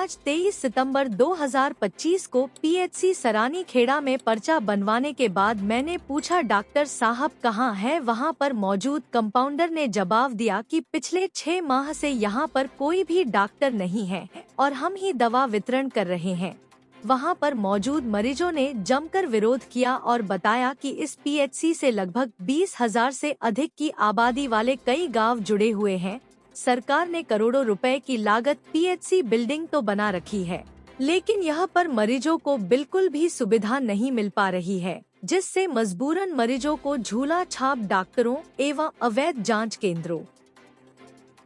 आज 23 सितंबर 2025 को पीएचसी सरानी खेड़ा में पर्चा बनवाने के बाद मैंने पूछा डॉक्टर साहब कहाँ है। वहाँ पर मौजूद कंपाउंडर ने जवाब दिया कि पिछले 6 माह से यहाँ पर कोई भी डॉक्टर नहीं है और हम ही दवा वितरण कर रहे हैं। वहाँ पर मौजूद मरीजों ने जमकर विरोध किया और बताया कि इस पीएचसी से लगभग 20,000 से अधिक की आबादी वाले कई गांव जुड़े हुए हैं। सरकार ने करोड़ों रुपए की लागत पीएचसी बिल्डिंग तो बना रखी है, लेकिन यहाँ पर मरीजों को बिल्कुल भी सुविधा नहीं मिल पा रही है, जिससे मजबूरन मरीजों को झूला छाप डॉक्टरों एवं अवैध जांच केंद्रों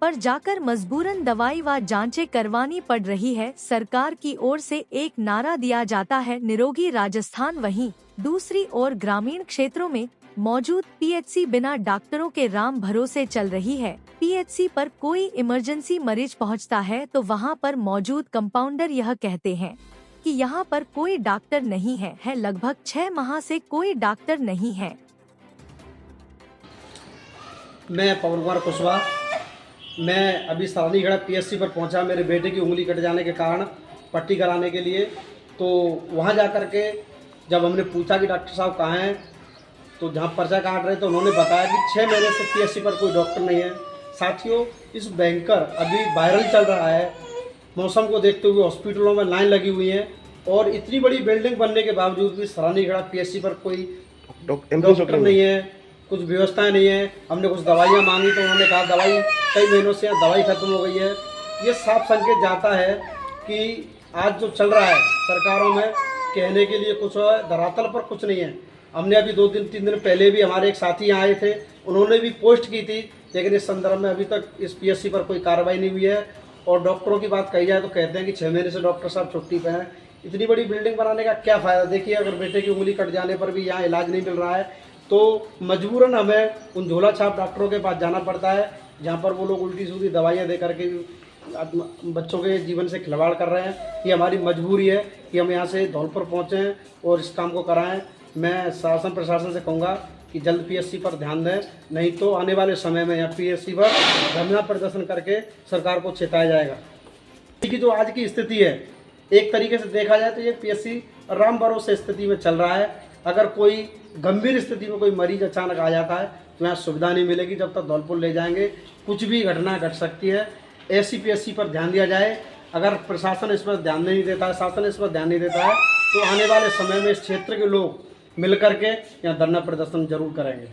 पर जाकर मजबूरन दवाई व जांचें करवानी पड़ रही है। सरकार की ओर से एक नारा दिया जाता है निरोगी राजस्थान, वहीं दूसरी ओर ग्रामीण क्षेत्रों में मौजूद पीएचसी बिना डॉक्टरों के राम भरोसे चल रही है। पीएचसी पर कोई इमरजेंसी मरीज पहुंचता है तो वहां पर मौजूद कंपाउंडर यह कहते हैं कि यहां पर कोई डॉक्टर नहीं है। लगभग 6 माह से कोई डॉक्टर नहीं है। मैं पवन कुमार कुशवाहा, मैं अभी सरानी खेड़ा पीएचसी पर पहुंचा मेरे बेटे की उंगली कट जाने के कारण पट्टी कराने के लिए। तो वहां जाकर के जब हमने पूछा कि डॉक्टर साहब कहाँ हैं, तो जहां पर्चा काट रहे तो उन्होंने बताया कि 6 महीने से पीएचसी पर कोई डॉक्टर नहीं है। साथियों, इस भयंकर अभी वायरल चल रहा है, मौसम को देखते हुए हॉस्पिटलों में लाइन लगी हुई है और इतनी बड़ी बिल्डिंग बनने के बावजूद भी सरानी खेड़ा पीएचसी पर कोई डॉक्टर नहीं है, कुछ व्यवस्थाएं नहीं है। हमने कुछ दवाइयाँ मांगी तो उन्होंने कहा दवाई कई महीनों से दवाई खत्म हो गई है। ये साफ संकेत जाता है कि आज जो चल रहा है सरकारों में कहने के लिए कुछ है, धरातल पर कुछ नहीं है। हमने अभी 2-3 दिन पहले भी हमारे एक साथी यहाँ आए थे, उन्होंने भी पोस्ट की थी, लेकिन इस संदर्भ में अभी तक इस पीएचसी पर कोई कार्रवाई नहीं हुई है। और डॉक्टरों की बात कही जाए तो कहते हैं कि 6 महीने से डॉक्टर साहब छुट्टी पे हैं। इतनी बड़ी बिल्डिंग बनाने का क्या फ़ायदा? देखिए, अगर बेटे की उंगली कट जाने पर भी यहाँ इलाज नहीं मिल रहा है तो मजबूरन हमें उन झोला छाप डॉक्टरों के पास जाना पड़ता है, जहाँ पर वो लोग उल्टी सीधी दवाइयाँ दे करके बच्चों के जीवन से खिलवाड़ कर रहे हैं। ये हमारी मजबूरी है कि हम यहाँ से धौलपुर पहुँचें और इस काम को कराएं। मैं शासन प्रशासन से कहूँगा कि जल्द पीएचसी पर ध्यान दें, नहीं तो आने वाले समय में यहाँ पीएचसी पर धरना प्रदर्शन करके सरकार को चेताया जाएगा। कि जो आज की स्थिति है, एक तरीके से देखा जाए तो ये पीएचसी राम भरोसे स्थिति में चल रहा है। अगर कोई गंभीर स्थिति में कोई मरीज अचानक आ जाता है तो यहाँ सुविधा नहीं मिलेगी। जब तक धौलपुर ले जाएंगे कुछ भी घटना घट सकती है। ऐसी पीएचसी पर ध्यान दिया जाए। अगर प्रशासन इस पर ध्यान नहीं देता है, शासन इस पर ध्यान नहीं देता है, तो आने वाले समय में इस क्षेत्र के लोग मिलकर के यहाँ धरना प्रदर्शन जरूर करेंगे।